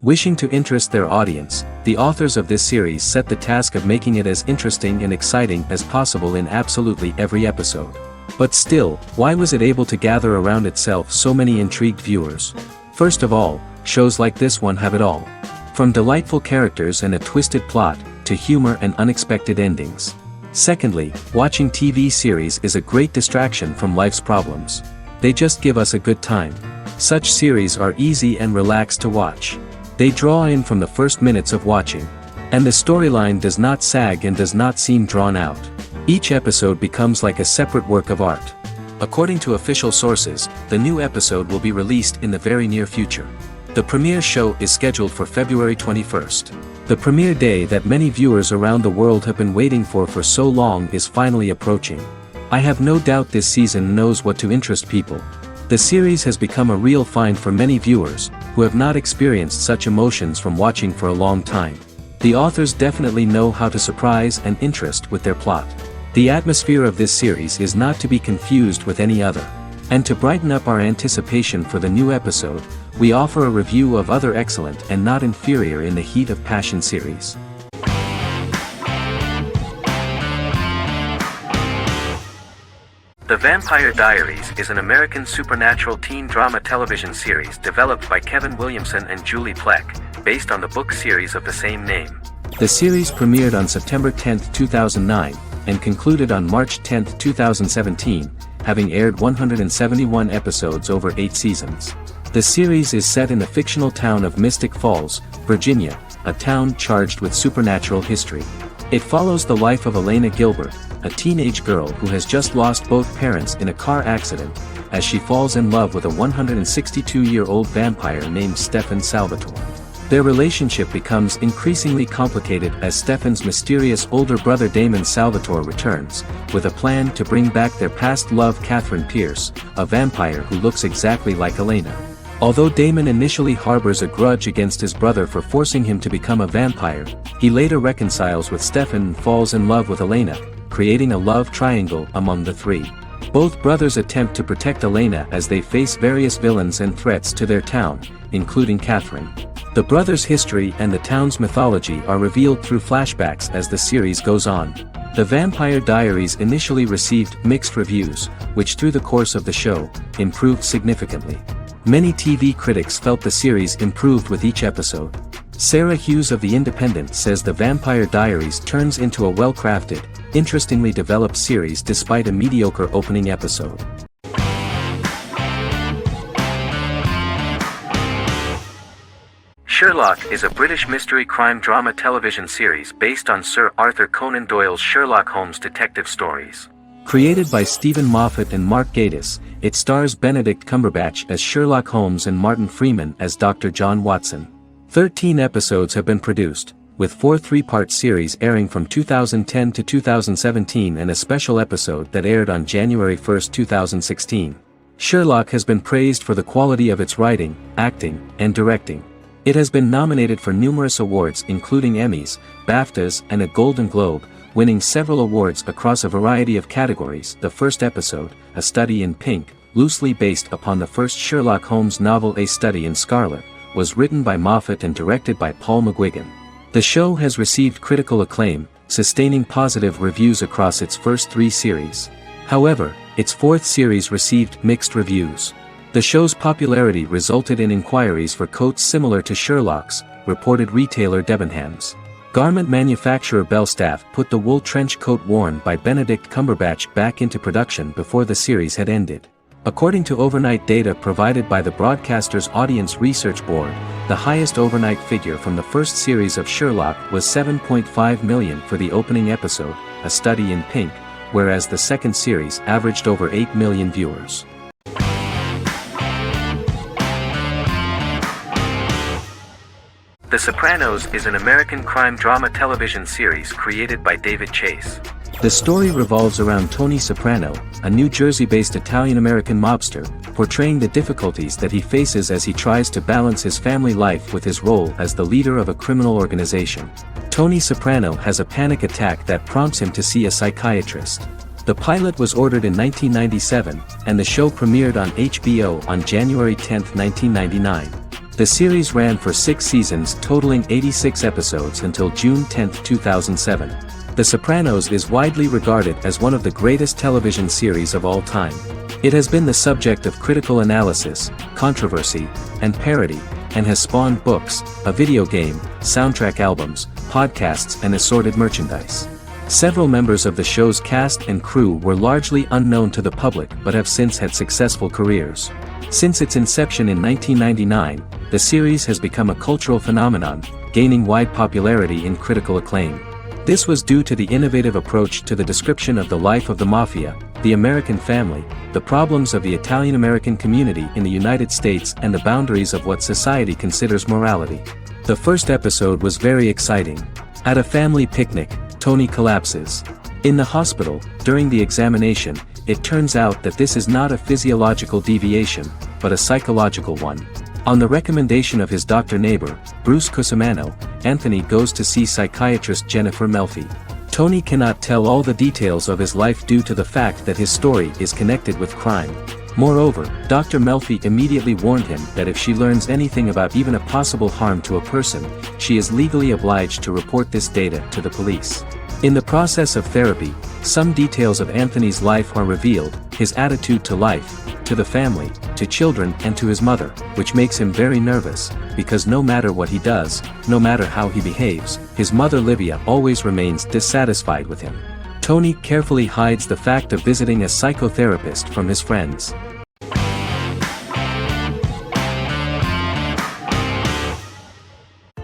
Wishing to interest their audience, the authors of this series set the task of making it as interesting and exciting as possible in absolutely every episode. But still, why was it able to gather around itself so many intrigued viewers? First of all, shows like this one have it all. From delightful characters and a twisted plot, to humor and unexpected endings. Secondly, watching TV series is a great distraction from life's problems. They just give us a good time. Such series are easy and relaxed to watch. They draw in from the first minutes of watching. And the storyline does not sag and does not seem drawn out. Each episode becomes like a separate work of art. According to official sources, the new episode will be released in the very near future. The premiere show is scheduled for February 21st. The premiere day that many viewers around the world have been waiting for so long is finally approaching. I have no doubt this season knows what to interest people. The series has become a real find for many viewers, who have not experienced such emotions from watching for a long time. The authors definitely know how to surprise and interest with their plot. The atmosphere of this series is not to be confused with any other. And to brighten up our anticipation for the new episode, we offer a review of other excellent and not inferior in the Heat of Passion series. The Vampire Diaries is an American supernatural teen drama television series developed by Kevin Williamson and Julie Plec, based on the book series of the same name. The series premiered on September 10, 2009, and concluded on March 10, 2017, having aired 171 episodes over 8 seasons. The series is set in the fictional town of Mystic Falls, Virginia, a town charged with supernatural history. It follows the life of Elena Gilbert, a teenage girl who has just lost both parents in a car accident, as she falls in love with a 162-year-old vampire named Stefan Salvatore. Their relationship becomes increasingly complicated as Stefan's mysterious older brother Damon Salvatore returns, with a plan to bring back their past love Catherine Pierce, a vampire who looks exactly like Elena. Although Damon initially harbors a grudge against his brother for forcing him to become a vampire, he later reconciles with Stefan and falls in love with Elena, creating a love triangle among the three. Both brothers attempt to protect Elena as they face various villains and threats to their town, including Catherine. The brothers' history and the town's mythology are revealed through flashbacks as the series goes on. The Vampire Diaries initially received mixed reviews, which through the course of the show, improved significantly. Many TV critics felt the series improved with each episode. Sarah Hughes of The Independent says The Vampire Diaries turns into a well-crafted, interestingly developed series despite a mediocre opening episode. Sherlock is a British mystery crime drama television series based on Sir Arthur Conan Doyle's Sherlock Holmes detective stories. Created by Stephen Moffat and Mark Gatiss, it stars Benedict Cumberbatch as Sherlock Holmes and Martin Freeman as Dr. John Watson. 13 episodes have been produced, with 4 three-part series airing from 2010 to 2017 and a special episode that aired on January 1, 2016. Sherlock has been praised for the quality of its writing, acting, and directing. It has been nominated for numerous awards including Emmys, BAFTAs, and a Golden Globe, winning several awards across a variety of categories. The first episode, A Study in Pink, loosely based upon the first Sherlock Holmes novel A Study in Scarlet, was written by Moffat and directed by Paul McGuigan. The show has received critical acclaim, sustaining positive reviews across its first 3 series. However, its 4th series received mixed reviews. The show's popularity resulted in inquiries for coats similar to Sherlock's, reported retailer Debenhams. Garment manufacturer Belstaff put the wool trench coat worn by Benedict Cumberbatch back into production before the series had ended. According to overnight data provided by the broadcaster's Audience Research Board, the highest overnight figure from the first series of Sherlock was 7.5 million for the opening episode, A Study in Pink, whereas the second series averaged over 8 million viewers. The Sopranos is an American crime drama television series created by David Chase. The story revolves around Tony Soprano, a New Jersey-based Italian-American mobster, portraying the difficulties that he faces as he tries to balance his family life with his role as the leader of a criminal organization. Tony Soprano has a panic attack that prompts him to see a psychiatrist. The pilot was ordered in 1997, and the show premiered on HBO on January 10, 1999. The series ran for 6 seasons totaling 86 episodes until June 10, 2007. The Sopranos is widely regarded as one of the greatest television series of all time. It has been the subject of critical analysis, controversy, and parody, and has spawned books, a video game, soundtrack albums, podcasts and assorted merchandise. Several members of the show's cast and crew were largely unknown to the public but have since had successful careers. Since its inception in 1999, the series has become a cultural phenomenon, gaining wide popularity and critical acclaim. This was due to the innovative approach to the description of the life of the mafia, the American family, the problems of the Italian-American community in the United States and the boundaries of what society considers morality. The first episode was very exciting. At a family picnic, Tony collapses. In the hospital, during the examination, it turns out that this is not a physiological deviation, but a psychological one. On the recommendation of his doctor neighbor, Bruce Cusimano, Anthony goes to see psychiatrist Jennifer Melfi. Tony cannot tell all the details of his life due to the fact that his story is connected with crime. Moreover, Dr. Melfi immediately warned him that if she learns anything about even a possible harm to a person, she is legally obliged to report this data to the police. In the process of therapy, some details of Anthony's life are revealed, his attitude to life, to the family, to children and to his mother, which makes him very nervous, because no matter what he does, no matter how he behaves, his mother Livia always remains dissatisfied with him. Tony carefully hides the fact of visiting a psychotherapist from his friends.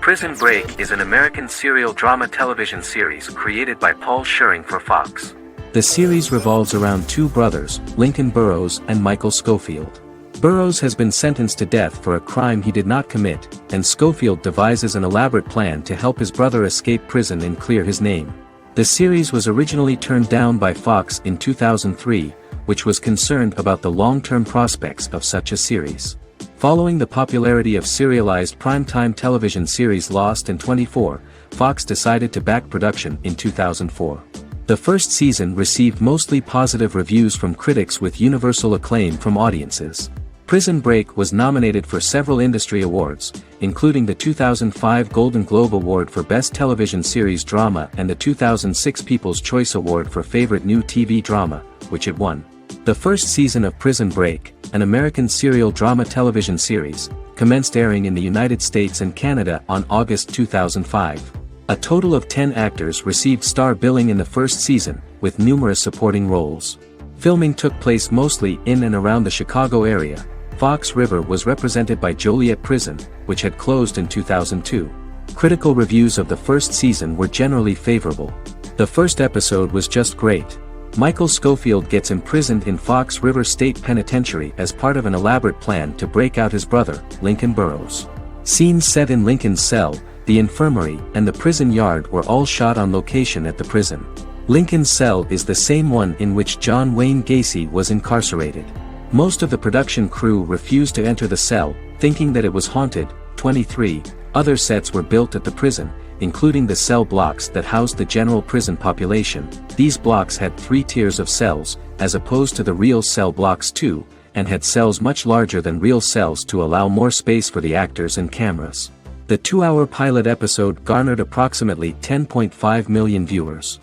Prison Break is an American serial drama television series created by Paul Scheuring for Fox. The series revolves around two brothers, Lincoln Burrows and Michael Scofield. Burrows has been sentenced to death for a crime he did not commit, and Scofield devises an elaborate plan to help his brother escape prison and clear his name. The series was originally turned down by Fox in 2003, which was concerned about the long-term prospects of such a series. Following the popularity of serialized primetime television series Lost and 24, Fox decided to back production in 2004. The first season received mostly positive reviews from critics with universal acclaim from audiences. Prison Break was nominated for several industry awards, including the 2005 Golden Globe Award for Best Television Series Drama and the 2006 People's Choice Award for Favorite New TV Drama, which it won. The first season of Prison Break, an American serial drama television series, commenced airing in the United States and Canada on August 2005. A total of 10 actors received star billing in the first season, with numerous supporting roles. Filming took place mostly in and around the Chicago area. Fox River was represented by Joliet Prison, which had closed in 2002. Critical reviews of the first season were generally favorable. The first episode was just great. Michael Scofield gets imprisoned in Fox River State Penitentiary as part of an elaborate plan to break out his brother, Lincoln Burrows. Scenes set in Lincoln's cell, the infirmary, and the prison yard were all shot on location at the prison. Lincoln's cell is the same one in which John Wayne Gacy was incarcerated. Most of the production crew refused to enter the cell, thinking that it was haunted. 23 other sets were built at the prison, including the cell blocks that housed the general prison population. These blocks had 3 tiers of cells, as opposed to the real cell blocks 2, and had cells much larger than real cells to allow more space for the actors and cameras. The 2-hour pilot episode garnered approximately 10.5 million viewers.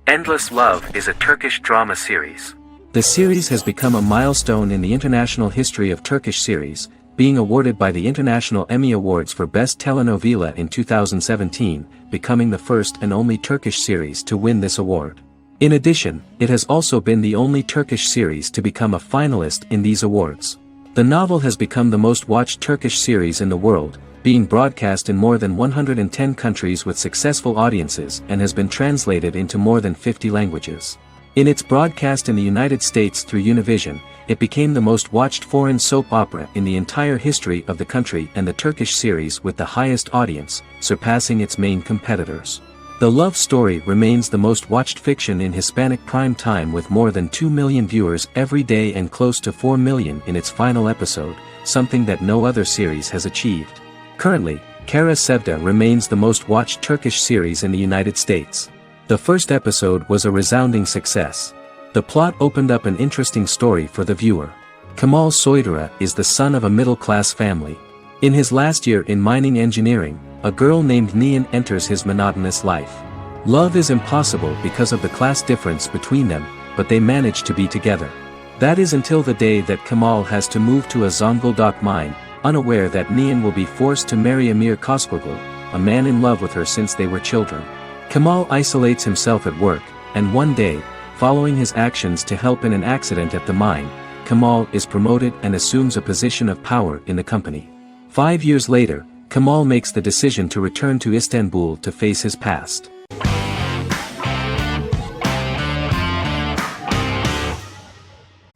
Endless Love is a Turkish drama series. The series has become a milestone in the international history of Turkish series, being awarded by the International Emmy Awards for Best Telenovela in 2017, becoming the first and only Turkish series to win this award. In addition, it has also been the only Turkish series to become a finalist in these awards. The novel has become the most watched Turkish series in the world, being broadcast in more than 110 countries with successful audiences and has been translated into more than 50 languages. In its broadcast in the United States through Univision, it became the most watched foreign soap opera in the entire history of the country and the Turkish series with the highest audience, surpassing its main competitors. The love story remains the most watched fiction in Hispanic prime time with more than 2 million viewers every day and close to 4 million in its final episode, something that no other series has achieved. Currently, Kara Sevda remains the most watched Turkish series in the United States. The first episode was a resounding success. The plot opened up an interesting story for the viewer. Kemal Soydara is the son of a middle-class family. In his last year in mining engineering, a girl named Nihan enters his monotonous life. Love is impossible because of the class difference between them, but they manage to be together. That is until the day that Kemal has to move to a Zonguldak mine, unaware that Nihan will be forced to marry Amir Koskoglu, a man in love with her since they were children. Kemal isolates himself at work, and one day, following his actions to help in an accident at the mine, Kemal is promoted and assumes a position of power in the company. 5 years later, Kemal makes the decision to return to Istanbul to face his past.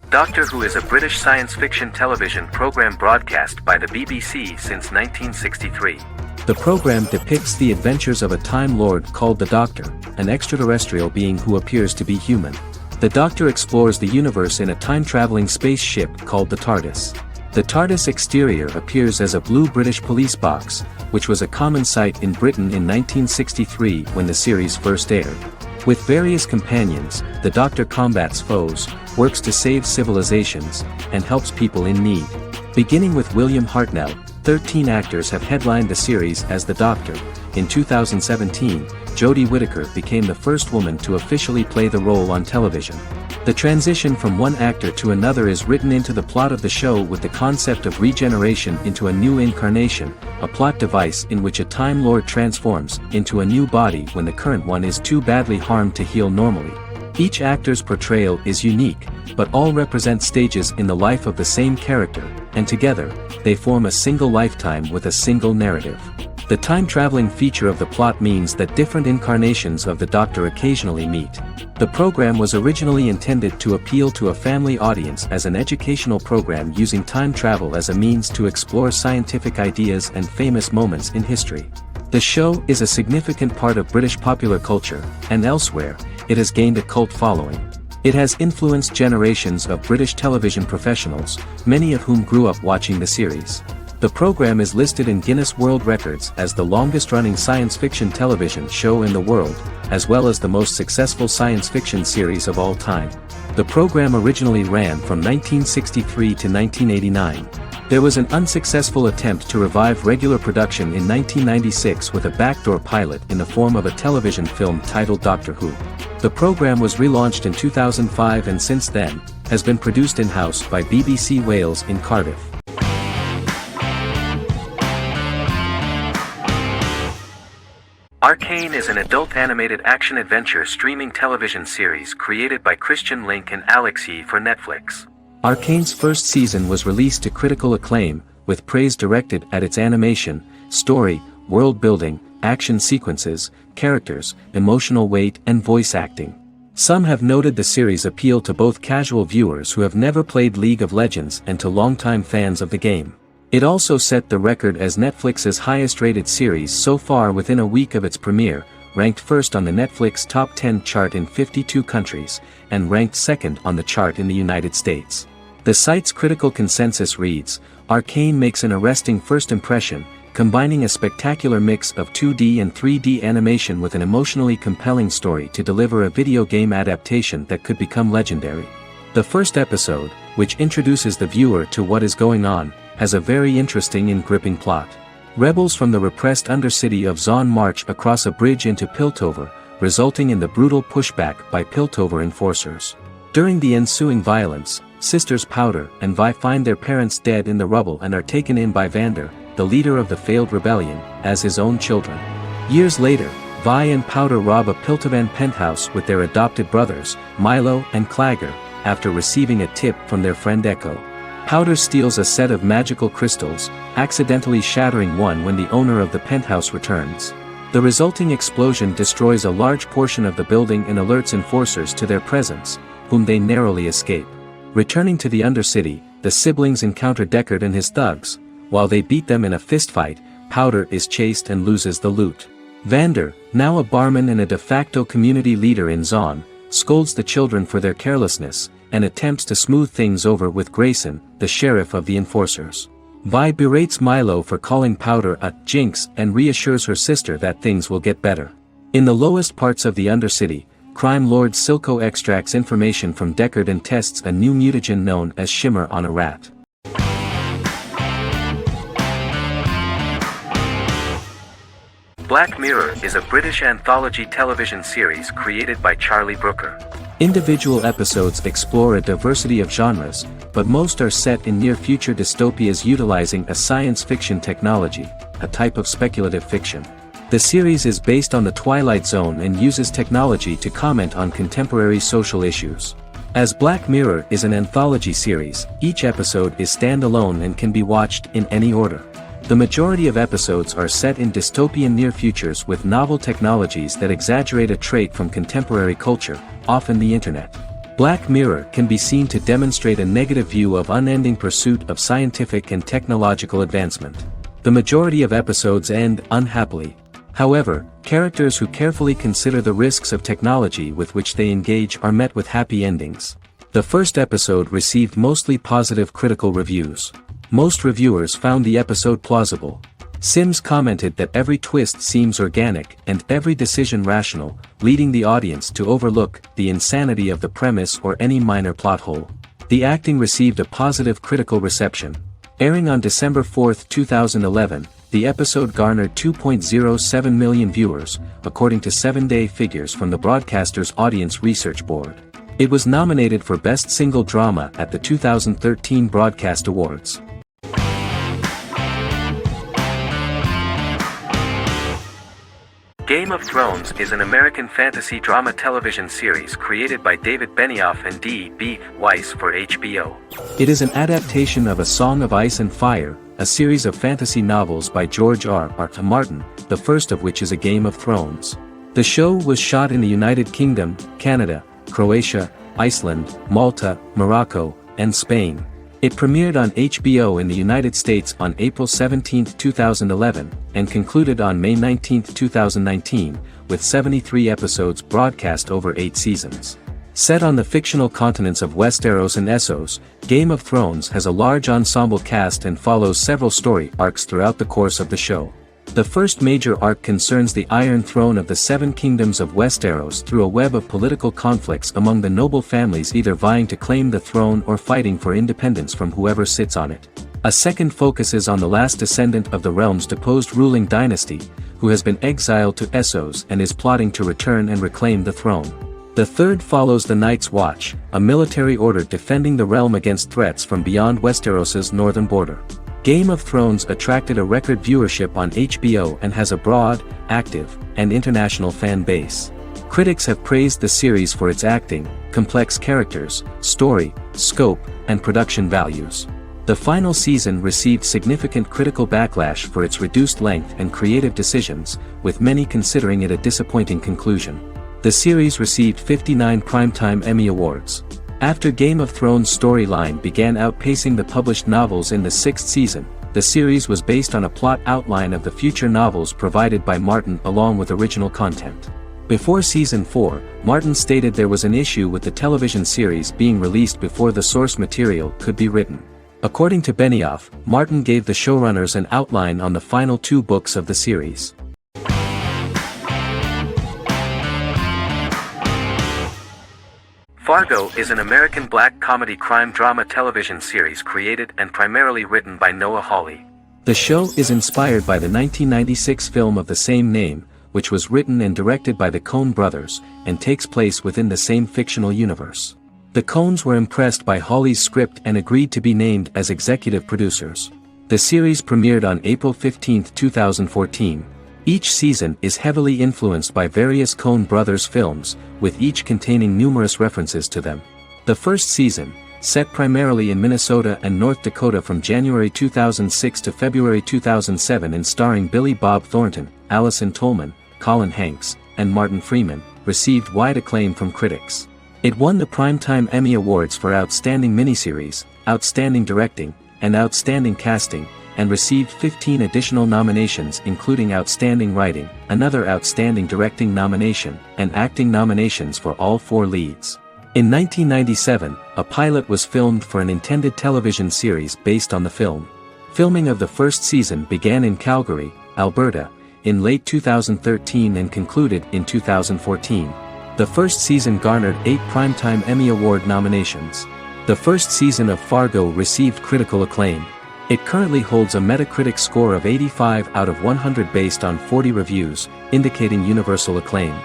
Doctor Who is a British science fiction television program broadcast by the BBC since 1963. The program depicts the adventures of a Time Lord called the Doctor, an extraterrestrial being who appears to be human. The Doctor explores the universe in a time-traveling spaceship called the TARDIS. The TARDIS exterior appears as a blue British police box, which was a common sight in Britain in 1963 when the series first aired. With various companions, the Doctor combats foes, works to save civilizations, and helps people in need. Beginning with William Hartnell, 13 actors have headlined the series as the Doctor. In 2017, Jodie Whittaker became the first woman to officially play the role on television. The transition from one actor to another is written into the plot of the show with the concept of regeneration into a new incarnation, a plot device in which a Time Lord transforms into a new body when the current one is too badly harmed to heal normally. Each actor's portrayal is unique, but all represent stages in the life of the same character, and together, they form a single lifetime with a single narrative. The time-traveling feature of the plot means that different incarnations of the Doctor occasionally meet. The program was originally intended to appeal to a family audience as an educational program using time travel as a means to explore scientific ideas and famous moments in history. The show is a significant part of British popular culture, and elsewhere, it has gained a cult following. It has influenced generations of British television professionals, many of whom grew up watching the series. The program is listed in Guinness World Records as the longest-running science fiction television show in the world, as well as the most successful science fiction series of all time. The program originally ran from 1963 to 1989. There was an unsuccessful attempt to revive regular production in 1996 with a backdoor pilot in the form of a television film titled Doctor Who. The program was relaunched in 2005 and since then, has been produced in-house by BBC Wales in Cardiff. Arcane is an adult animated action-adventure streaming television series created by Christian Link and Alex Yee for Netflix. Arcane's first season was released to critical acclaim, with praise directed at its animation, story, world-building, action sequences, characters, emotional weight and voice acting. Some have noted the series appeal to both casual viewers who have never played League of Legends and to longtime fans of the game. It also set the record as Netflix's highest-rated series so far within a week of its premiere, ranked first on the Netflix Top 10 chart in 52 countries, and ranked second on the chart in the United States. The site's critical consensus reads, "Arcane makes an arresting first impression, combining a spectacular mix of 2D and 3D animation with an emotionally compelling story to deliver a video game adaptation that could become legendary." The first episode, which introduces the viewer to what is going on, has a very interesting and gripping plot. Rebels from the repressed undercity of Zon march across a bridge into Piltover, resulting in the brutal pushback by Piltover enforcers. During the ensuing violence, sisters Powder and Vi find their parents dead in the rubble and are taken in by Vander, the leader of the failed rebellion, as his own children. Years later, Vi and Powder rob a Piltovan penthouse with their adopted brothers, Milo and Clagger, after receiving a tip from their friend Echo. Powder steals a set of magical crystals, accidentally shattering one when the owner of the penthouse returns. The resulting explosion destroys a large portion of the building and alerts enforcers to their presence, whom they narrowly escape. Returning to the Undercity, the siblings encounter Deckard and his thugs. While they beat them in a fistfight, Powder is chased and loses the loot. Vander, now a barman and a de facto community leader in Zon, scolds the children for their carelessness, and attempts to smooth things over with Grayson, the sheriff of the enforcers. Vi berates Milo for calling Powder a jinx and reassures her sister that things will get better. In the lowest parts of the Undercity, crime lord Silco extracts information from Deckard and tests a new mutagen known as Shimmer on a rat. Black Mirror is a British anthology television series created by Charlie Brooker. Individual episodes explore a diversity of genres, but most are set in near-future dystopias utilizing a science fiction technology, a type of speculative fiction. The series is based on the Twilight Zone and uses technology to comment on contemporary social issues. As Black Mirror is an anthology series, each episode is standalone and can be watched in any order. The majority of episodes are set in dystopian near-futures with novel technologies that exaggerate a trait from contemporary culture, often the internet. Black Mirror can be seen to demonstrate a negative view of unending pursuit of scientific and technological advancement. The majority of episodes end unhappily. However, characters who carefully consider the risks of technology with which they engage are met with happy endings. The first episode received mostly positive critical reviews. Most reviewers found the episode plausible. Sims commented that every twist seems organic and every decision rational, leading the audience to overlook the insanity of the premise or any minor plot hole. The acting received a positive critical reception. Airing on December 4, 2011, the episode garnered 2.07 million viewers, according to 7-day figures from the broadcaster's Audience Research Board. It was nominated for Best Single Drama at the 2013 Broadcast Awards. Game of Thrones is an American fantasy drama television series created by David Benioff and D.B. Weiss for HBO. It is an adaptation of A Song of Ice and Fire, a series of fantasy novels by George R.R. Martin, the first of which is A Game of Thrones. The show was shot in the United Kingdom, Canada, Croatia, Iceland, Malta, Morocco, and Spain. It premiered on HBO in the United States on April 17, 2011, and concluded on May 19, 2019, with 73 episodes broadcast over 8 seasons. Set on the fictional continents of Westeros and Essos, Game of Thrones has a large ensemble cast and follows several story arcs throughout the course of the show. The first major arc concerns the Iron Throne of the Seven Kingdoms of Westeros through a web of political conflicts among the noble families either vying to claim the throne or fighting for independence from whoever sits on it. A second focuses on the last descendant of the realm's deposed ruling dynasty, who has been exiled to Essos and is plotting to return and reclaim the throne. The third follows the Night's Watch, a military order defending the realm against threats from beyond Westeros's northern border. Game of Thrones attracted a record viewership on HBO and has a broad, active, and international fan base. Critics have praised the series for its acting, complex characters, story, scope, and production values. The final season received significant critical backlash for its reduced length and creative decisions, with many considering it a disappointing conclusion. The series received 59 Primetime Emmy Awards. After Game of Thrones' storyline began outpacing the published novels in the 6th season, the series was based on a plot outline of the future novels provided by Martin along with original content. Before Season 4, Martin stated there was an issue with the television series being released before the source material could be written. According to Benioff, Martin gave the showrunners an outline on the final 2 books of the series. Fargo is an American black comedy crime drama television series created and primarily written by Noah Hawley. The show is inspired by the 1996 film of the same name, which was written and directed by the Coen brothers, and takes place within the same fictional universe. The Coens were impressed by Hawley's script and agreed to be named as executive producers. The series premiered on April 15, 2014. Each season is heavily influenced by various Coen brothers films, with each containing numerous references to them. The first season, set primarily in Minnesota and North Dakota from January 2006 to February 2007 and starring Billy Bob Thornton, Allison Tolman, Colin Hanks, and Martin Freeman, received wide acclaim from critics. It won the Primetime Emmy Awards for Outstanding Miniseries, Outstanding Directing, and Outstanding Casting, and received 15 additional nominations including Outstanding Writing, another Outstanding Directing nomination, and acting nominations for all 4 leads. In 1997, a pilot was filmed for an intended television series based on the film. Filming of the first season began in Calgary, Alberta, in late 2013 and concluded in 2014. The first season garnered 8 Primetime Emmy Award nominations. The first season of Fargo received critical acclaim. It currently holds a Metacritic score of 85 out of 100 based on 40 reviews, indicating universal acclaim.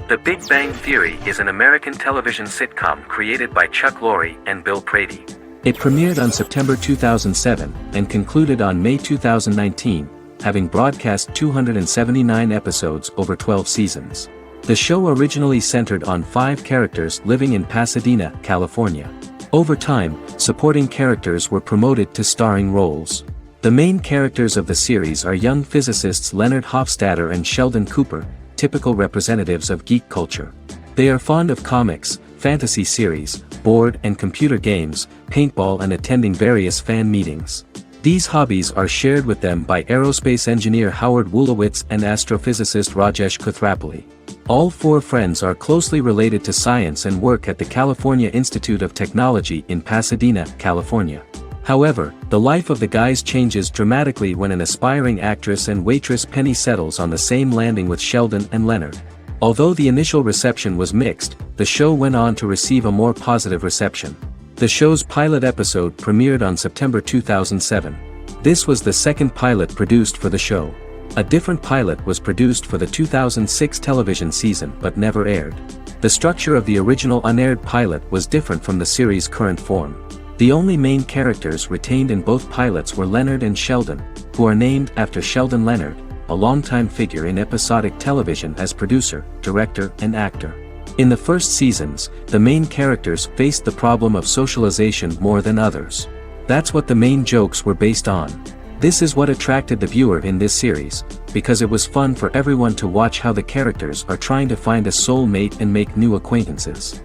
The Big Bang Theory is an American television sitcom created by Chuck Lorre and Bill Prady. It premiered on September 2007 and concluded on May 2019, having broadcast 279 episodes over 12 seasons. The show originally centered on 5 characters living in Pasadena, California. Over time, supporting characters were promoted to starring roles. The main characters of the series are young physicists Leonard Hofstadter and Sheldon Cooper, typical representatives of geek culture. They are fond of comics, fantasy series, board and computer games, paintball and attending various fan meetings. These hobbies are shared with them by aerospace engineer Howard Wolowitz and astrophysicist Rajesh Kuthrapalli. All 4 friends are closely related to science and work at the California Institute of Technology in Pasadena, California. However, the life of the guys changes dramatically when an aspiring actress and waitress Penny settles on the same landing with Sheldon and Leonard. Although the initial reception was mixed, the show went on to receive a more positive reception. The show's pilot episode premiered on September 2007. This was the second pilot produced for the show. A different pilot was produced for the 2006 television season but never aired. The structure of the original unaired pilot was different from the series' current form. The only main characters retained in both pilots were Leonard and Sheldon, who are named after Sheldon Leonard, a longtime figure in episodic television as producer, director, and actor. In the first seasons, the main characters faced the problem of socialization more than others. That's what the main jokes were based on. This is what attracted the viewer in this series, because it was fun for everyone to watch how the characters are trying to find a soulmate and make new acquaintances.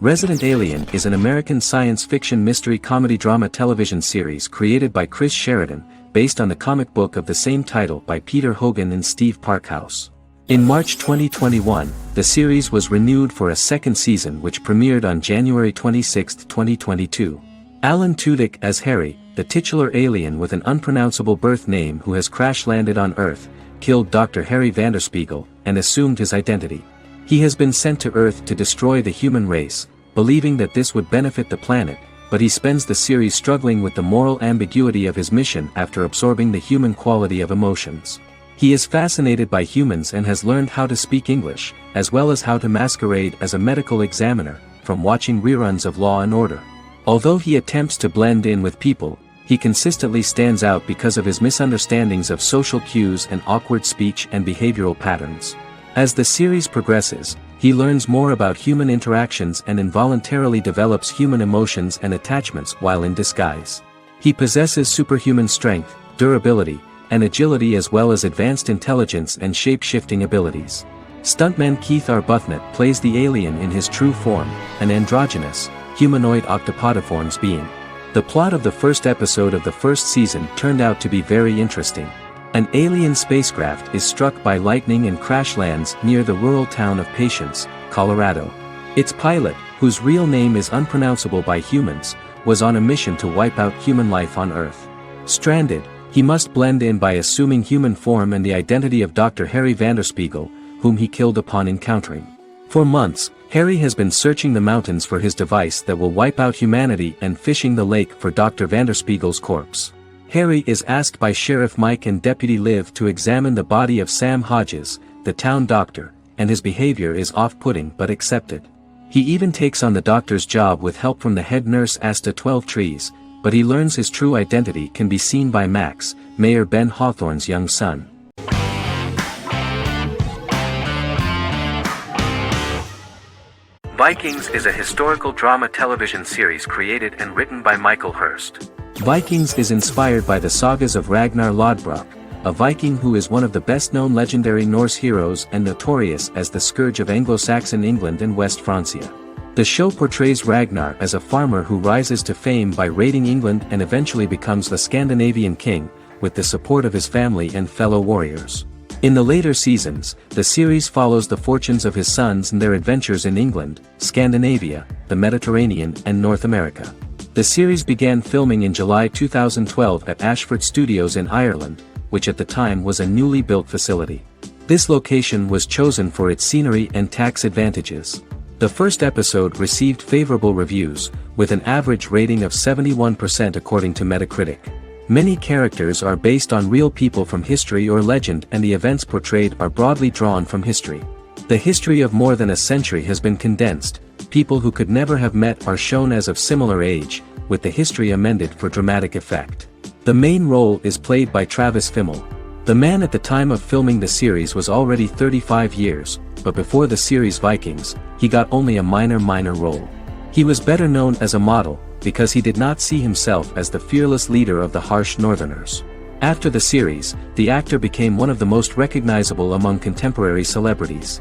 Resident Alien is an American science fiction mystery comedy drama television series created by Chris Sheridan, based on the comic book of the same title by Peter Hogan and Steve Parkhouse. In March 2021, the series was renewed for a second season which premiered on January 26, 2022. Alan Tudyk as Harry, the titular alien with an unpronounceable birth name who has crash-landed on Earth, killed Dr. Harry Vanderspiegel, and assumed his identity. He has been sent to Earth to destroy the human race, believing that this would benefit the planet, but he spends the series struggling with the moral ambiguity of his mission after absorbing the human quality of emotions. He is fascinated by humans and has learned how to speak English, as well as how to masquerade as a medical examiner, from watching reruns of Law and Order. Although he attempts to blend in with people, he consistently stands out because of his misunderstandings of social cues and awkward speech and behavioral patterns. As the series progresses, he learns more about human interactions and involuntarily develops human emotions and attachments while in disguise. He possesses superhuman strength, durability, and agility as well as advanced intelligence and shape-shifting abilities. Stuntman Keith Arbuthnot plays the alien in his true form, an androgynous, humanoid octopodiforms being. The plot of the first episode of the first season turned out to be very interesting. An alien spacecraft is struck by lightning and crash lands near the rural town of Patience, Colorado. Its pilot, whose real name is unpronounceable by humans, was on a mission to wipe out human life on Earth. Stranded, he must blend in by assuming human form and the identity of Dr. Harry Vanderspiegel, whom he killed upon encountering. For months, Harry has been searching the mountains for his device that will wipe out humanity and fishing the lake for Dr. Vanderspiegel's corpse. Harry is asked by Sheriff Mike and Deputy Liv to examine the body of Sam Hodges, the town doctor, and his behavior is off-putting but accepted. He even takes on the doctor's job with help from the head nurse Asta 12 Trees, but he learns his true identity can be seen by Max, Mayor Ben Hawthorne's young son. Vikings is a historical drama television series created and written by Michael Hurst. Vikings is inspired by the sagas of Ragnar Lodbrok, a Viking who is one of the best-known legendary Norse heroes and notorious as the scourge of Anglo-Saxon England and West Francia. The show portrays Ragnar as a farmer who rises to fame by raiding England and eventually becomes the Scandinavian king, with the support of his family and fellow warriors. In the later seasons, the series follows the fortunes of his sons and their adventures in England, Scandinavia, the Mediterranean and North America. The series began filming in July 2012 at Ashford Studios in Ireland, which at the time was a newly built facility. This location was chosen for its scenery and tax advantages. The first episode received favorable reviews, with an average rating of 71% according to Metacritic. Many characters are based on real people from history or legend, and the events portrayed are broadly drawn from history. The history of more than a century has been condensed. People who could never have met are shown as of similar age, with the history amended for dramatic effect. The main role is played by Travis Fimmel. The man at the time of filming the series was already 35 years, but before the series Vikings, he got only a minor role. He was better known as a model, because he did not see himself as the fearless leader of the harsh Northerners. After the series, the actor became one of the most recognizable among contemporary celebrities.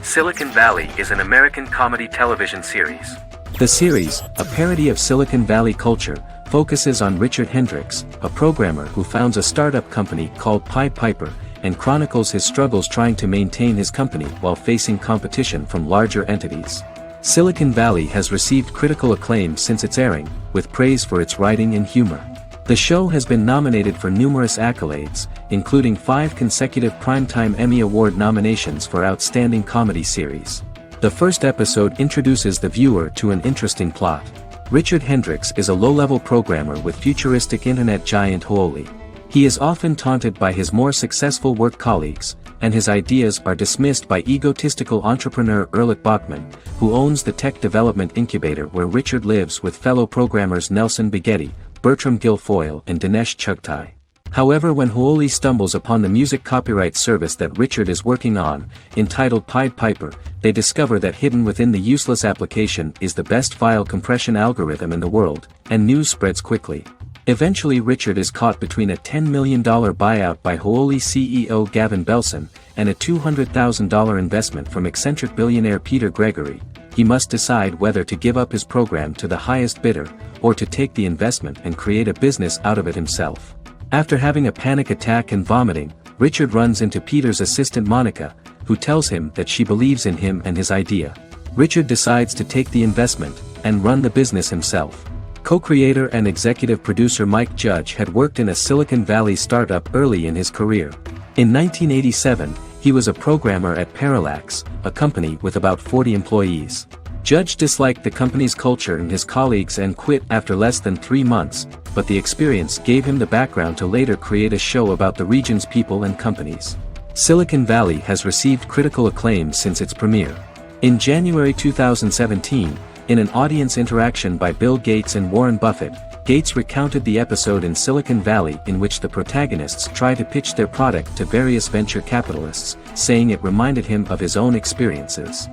Silicon Valley is an American comedy television series. The series, a parody of Silicon Valley culture, focuses on Richard Hendricks, a programmer who founds a startup company called Pied Piper, and chronicles his struggles trying to maintain his company while facing competition from larger entities. Silicon Valley has received critical acclaim since its airing, with praise for its writing and humor. The show has been nominated for numerous accolades, including 5 consecutive Primetime Emmy Award nominations for Outstanding Comedy Series. The first episode introduces the viewer to an interesting plot. Richard Hendricks is a low-level programmer with futuristic internet giant Huoli. He is often taunted by his more successful work colleagues, and his ideas are dismissed by egotistical entrepreneur Erlich Bachman, who owns the tech development incubator where Richard lives with fellow programmers Nelson Bighetti, Bertram Guilfoyle and Dinesh Chugtai. However, when Huoli stumbles upon the music copyright service that Richard is working on, entitled Pied Piper, they discover that hidden within the useless application is the best file compression algorithm in the world, and news spreads quickly. Eventually Richard is caught between a $10 million buyout by Huoli CEO Gavin Belson, and a $200,000 investment from eccentric billionaire Peter Gregory. He must decide whether to give up his program to the highest bidder, or to take the investment and create a business out of it himself. After having a panic attack and vomiting, Richard runs into Peter's assistant Monica, who tells him that she believes in him and his idea. Richard decides to take the investment, and run the business himself. Co-creator and executive producer Mike Judge had worked in a Silicon Valley startup early in his career. In 1987, he was a programmer at Parallax, a company with about 40 employees. Judge disliked the company's culture and his colleagues and quit after less than 3 months, but the experience gave him the background to later create a show about the region's people and companies. Silicon Valley has received critical acclaim since its premiere. In January 2017, in an audience interaction by Bill Gates and Warren Buffett, Gates recounted the episode in Silicon Valley in which the protagonists try to pitch their product to various venture capitalists, saying it reminded him of his own experiences.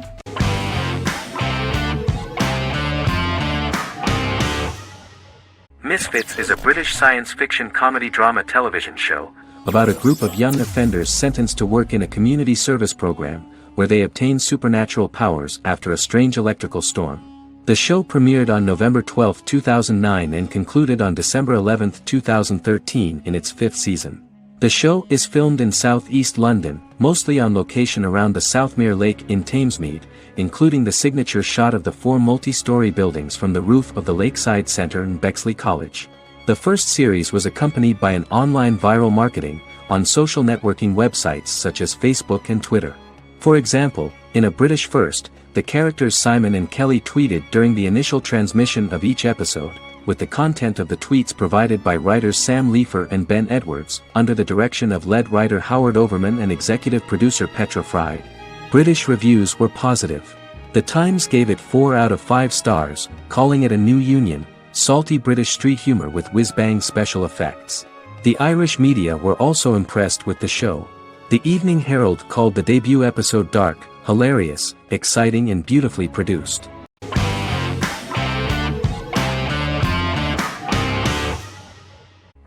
Misfits is a British science fiction comedy drama television show about a group of young offenders sentenced to work in a community service program, where they obtain supernatural powers after a strange electrical storm. The show premiered on November 12, 2009 and concluded on December 11, 2013 in its 5th season. The show is filmed in southeast London, mostly on location around the Southmere Lake in Thamesmead, including the signature shot of the 4 multi-story buildings from the roof of the Lakeside Centre in Bexley College. The first series was accompanied by an online viral marketing on social networking websites such as Facebook and Twitter. For example, in a British first, the characters Simon and Kelly tweeted during the initial transmission of each episode, with the content of the tweets provided by writers Sam Leifer and Ben Edwards, under the direction of lead writer Howard Overman and executive producer Petra Fried. British reviews were positive. The Times gave it 4 out of 5 stars, calling it a new union, salty British street humor with whiz-bang special effects. The Irish media were also impressed with the show. The Evening Herald called the debut episode dark, hilarious, exciting and beautifully produced.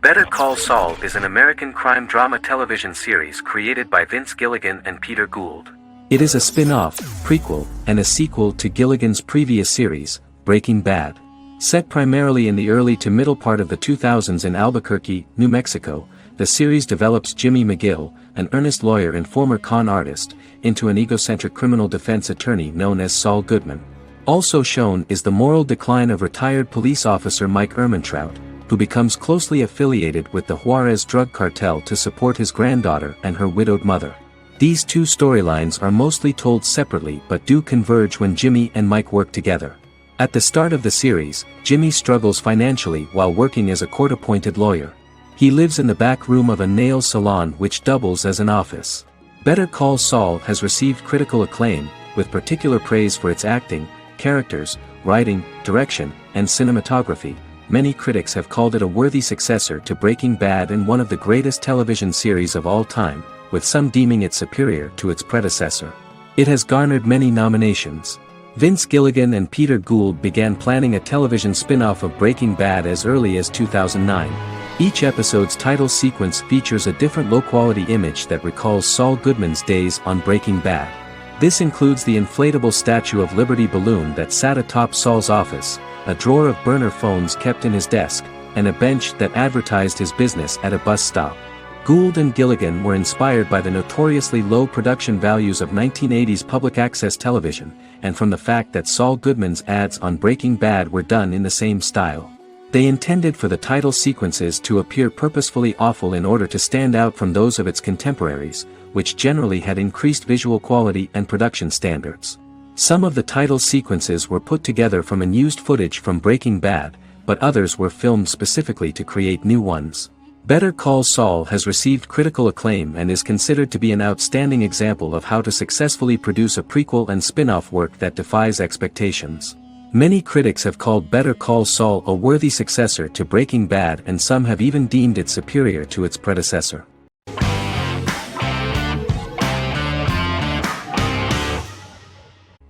Better Call Saul is an American crime drama television series created by Vince Gilligan and Peter Gould. It is a spin-off, prequel, and a sequel to Gilligan's previous series, Breaking Bad. Set primarily in the early to middle part of the 2000s in Albuquerque, New Mexico, the series develops Jimmy McGill, an earnest lawyer and former con artist, into an egocentric criminal defense attorney known as Saul Goodman. Also shown is the moral decline of retired police officer Mike Ehrmantraut, who becomes closely affiliated with the Juarez drug cartel to support his granddaughter and her widowed mother. These two storylines are mostly told separately but do converge when Jimmy and Mike work together. At the start of the series, Jimmy struggles financially while working as a court-appointed lawyer. He lives in the back room of a nail salon which doubles as an office. Better Call Saul has received critical acclaim, with particular praise for its acting, characters, writing, direction, and cinematography. Many critics have called it a worthy successor to Breaking Bad and one of the greatest television series of all time, with some deeming it superior to its predecessor. It has garnered many nominations. Vince Gilligan and Peter Gould began planning a television spin-off of Breaking Bad as early as 2009. Each episode's title sequence features a different low-quality image that recalls Saul Goodman's days on Breaking Bad. This includes the inflatable Statue of Liberty balloon that sat atop Saul's office, a drawer of burner phones kept in his desk, and a bench that advertised his business at a bus stop. Gould and Gilligan were inspired by the notoriously low production values of 1980s public access television, and from the fact that Saul Goodman's ads on Breaking Bad were done in the same style. They intended for the title sequences to appear purposefully awful in order to stand out from those of its contemporaries, which generally had increased visual quality and production standards. Some of the title sequences were put together from unused footage from Breaking Bad, but others were filmed specifically to create new ones. Better Call Saul has received critical acclaim and is considered to be an outstanding example of how to successfully produce a prequel and spin-off work that defies expectations. Many critics have called Better Call Saul a worthy successor to Breaking Bad, and some have even deemed it superior to its predecessor.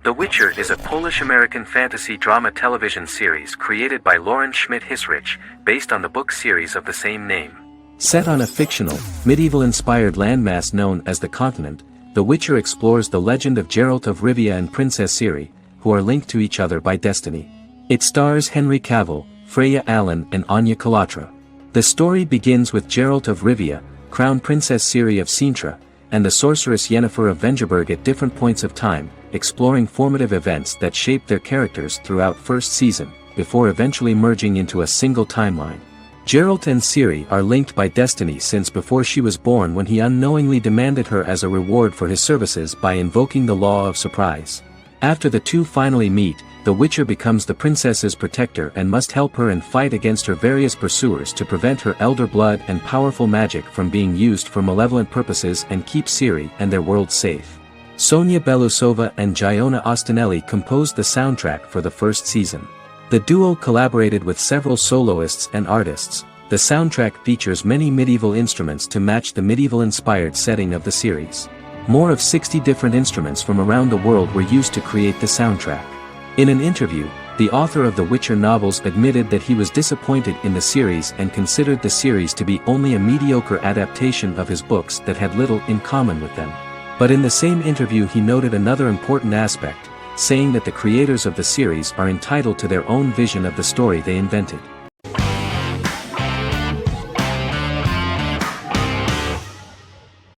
The Witcher is a Polish-American fantasy drama television series created by Lauren Schmidt-Hissrich, based on the book series of the same name. Set on a fictional, medieval-inspired landmass known as the Continent, The Witcher explores the legend of Geralt of Rivia and Princess Ciri, who are linked to each other by destiny. It stars Henry Cavill, Freya Allan and Anya Chalotra. The story begins with Geralt of Rivia, Crown Princess Ciri of Sintra, and the sorceress Yennefer of Vengerberg at different points of time, exploring formative events that shape their characters throughout first season, before eventually merging into a single timeline. Geralt and Ciri are linked by destiny since before she was born, when he unknowingly demanded her as a reward for his services by invoking the law of surprise. After the two finally meet, the Witcher becomes the princess's protector and must help her and fight against her various pursuers to prevent her elder blood and powerful magic from being used for malevolent purposes and keep Ciri and their world safe. Sonia Belousova and Giona Ostinelli composed the soundtrack for the first season. The duo collaborated with several soloists and artists. The soundtrack features many medieval instruments to match the medieval-inspired setting of the series. More of 60 different instruments from around the world were used to create the soundtrack. In an interview, the author of the Witcher novels admitted that he was disappointed in the series and considered the series to be only a mediocre adaptation of his books that had little in common with them. But in the same interview he noted another important aspect, saying that the creators of the series are entitled to their own vision of the story they invented.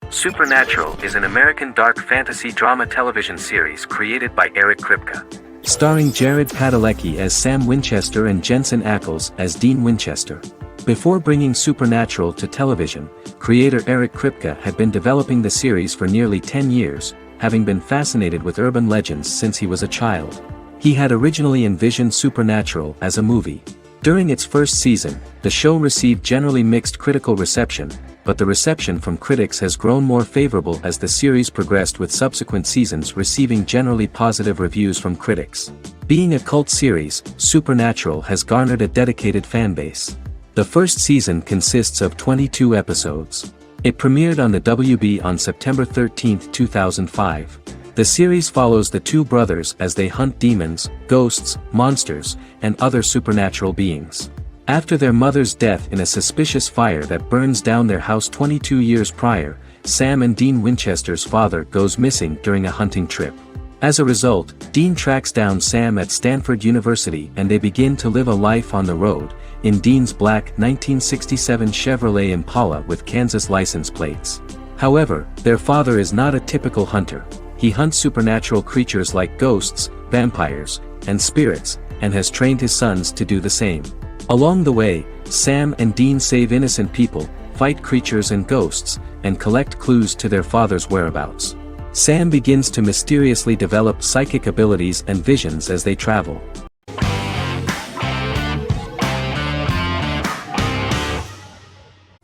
Supernatural is an American dark fantasy drama television series created by Eric Kripke. Starring Jared Padalecki as Sam Winchester and Jensen Ackles as Dean Winchester. Before bringing Supernatural to television, creator Eric Kripke had been developing the series for nearly 10 years, having been fascinated with urban legends since he was a child. He had originally envisioned Supernatural as a movie. During its first season, the show received generally mixed critical reception, but the reception from critics has grown more favorable as the series progressed, with subsequent seasons receiving generally positive reviews from critics. Being a cult series, Supernatural has garnered a dedicated fanbase. The first season consists of 22 episodes. It premiered on the WB on September 13, 2005. The series follows the two brothers as they hunt demons, ghosts, monsters, and other supernatural beings. After their mother's death in a suspicious fire that burns down their house 22 years prior, Sam and Dean Winchester's father goes missing during a hunting trip. As a result, Dean tracks down Sam at Stanford University and they begin to live a life on the road, in Dean's black 1967 Chevrolet Impala with Kansas license plates. However, their father is not a typical hunter. He hunts supernatural creatures like ghosts, vampires, and spirits, and has trained his sons to do the same. Along the way, Sam and Dean save innocent people, fight creatures and ghosts, and collect clues to their father's whereabouts. Sam begins to mysteriously develop psychic abilities and visions as they travel.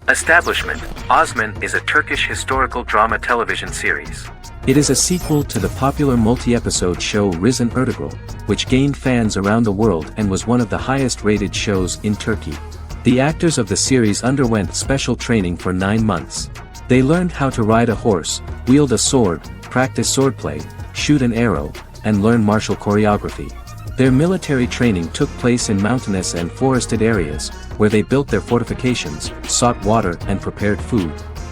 Establishment: Osman is a Turkish historical drama television series. It is a sequel to the popular multi-episode show Risen Ertugrul, which gained fans around the world and was one of the highest-rated shows in Turkey. The actors of the series underwent special training for 9 months. They learned how to ride a horse, wield a sword, practice swordplay, shoot an arrow, and learn martial choreography. Their military training took place in mountainous and forested areas, where they built their fortifications, sought water and prepared food.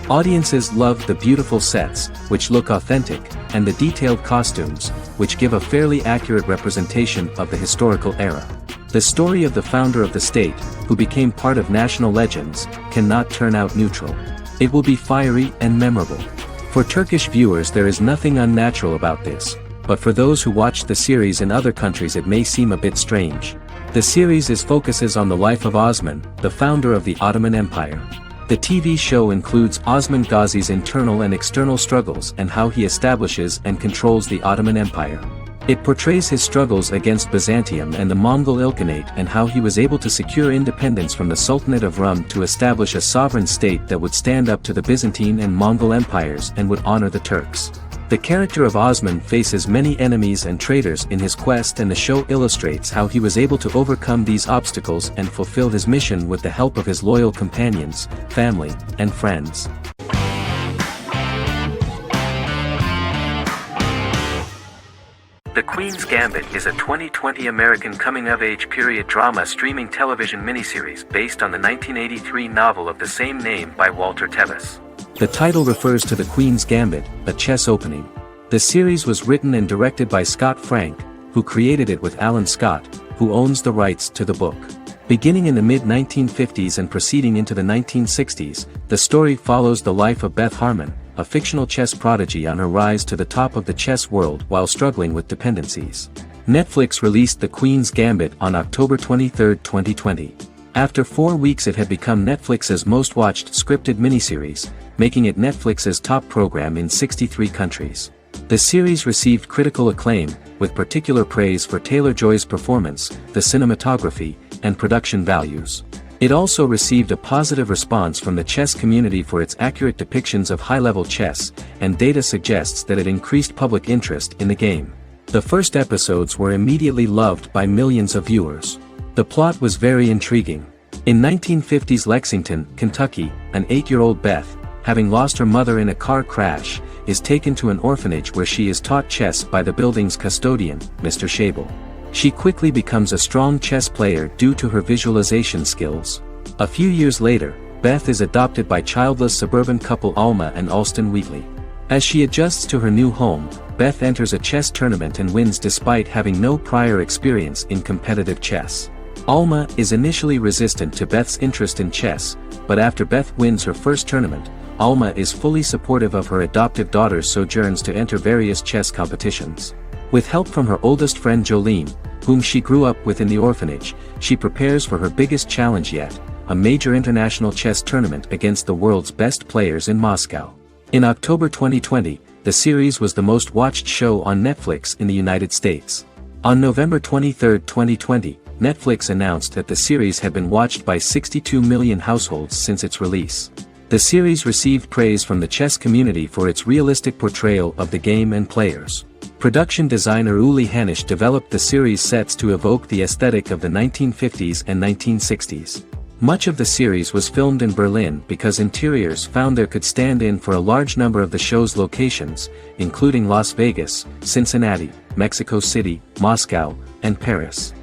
Audiences loved the beautiful sets, which look authentic, and the detailed costumes, which give a fairly accurate representation of the historical era. The story of the founder of the state, who became part of national legends, cannot turn out neutral. It will be fiery and memorable. For Turkish viewers there is nothing unnatural about this, but for those who watched the series in other countries it may seem a bit strange. The series focuses on the life of Osman, the founder of the Ottoman Empire. The TV show includes Osman Ghazi's internal and external struggles and how he establishes and controls the Ottoman Empire. It portrays his struggles against Byzantium and the Mongol Ilkhanate and how he was able to secure independence from the Sultanate of Rum to establish a sovereign state that would stand up to the Byzantine and Mongol empires and would honor the Turks. The character of Osman faces many enemies and traitors in his quest, and the show illustrates how he was able to overcome these obstacles and fulfill his mission with the help of his loyal companions, family, and friends. The Queen's Gambit is a 2020 American coming-of-age period drama streaming television miniseries based on the 1983 novel of the same name by Walter Tevis. The title refers to the Queen's Gambit, a chess opening. The series was written and directed by Scott Frank, who created it with Alan Scott, who owns the rights to the book. Beginning in the mid-1950s and proceeding into the 1960s, the story follows the life of Beth Harmon, a fictional chess prodigy on her rise to the top of the chess world while struggling with dependencies. Netflix released The Queen's Gambit on October 23, 2020. After 4 weeks it had become Netflix's most-watched scripted miniseries, making it Netflix's top program in 63 countries. The series received critical acclaim, with particular praise for Taylor-Joy's performance, the cinematography, and production values. It also received a positive response from the chess community for its accurate depictions of high-level chess, and data suggests that it increased public interest in the game. The first episodes were immediately loved by millions of viewers. The plot was very intriguing. In 1950s Lexington, Kentucky, an 8-year-old Beth, having lost her mother in a car crash, is taken to an orphanage where she is taught chess by the building's custodian, Mr. Schabel. She quickly becomes a strong chess player due to her visualization skills. A few years later, Beth is adopted by childless suburban couple Alma and Alston Wheatley. As she adjusts to her new home, Beth enters a chess tournament and wins despite having no prior experience in competitive chess. Alma is initially resistant to Beth's interest in chess, but after Beth wins her first tournament, Alma is fully supportive of her adoptive daughter's sojourns to enter various chess competitions. With help from her oldest friend Jolene, whom she grew up with in the orphanage, she prepares for her biggest challenge yet, a major international chess tournament against the world's best players in Moscow. In October 2020, the series was the most watched show on Netflix in the United States. On November 23, 2020, Netflix announced that the series had been watched by 62 million households since its release. The series received praise from the chess community for its realistic portrayal of the game and players. Production designer Uli Hanisch developed the series sets to evoke the aesthetic of the 1950s and 1960s. Much of the series was filmed in Berlin because interiors found there could stand in for a large number of the show's locations, including Las Vegas, Cincinnati, Mexico City, Moscow, and Paris.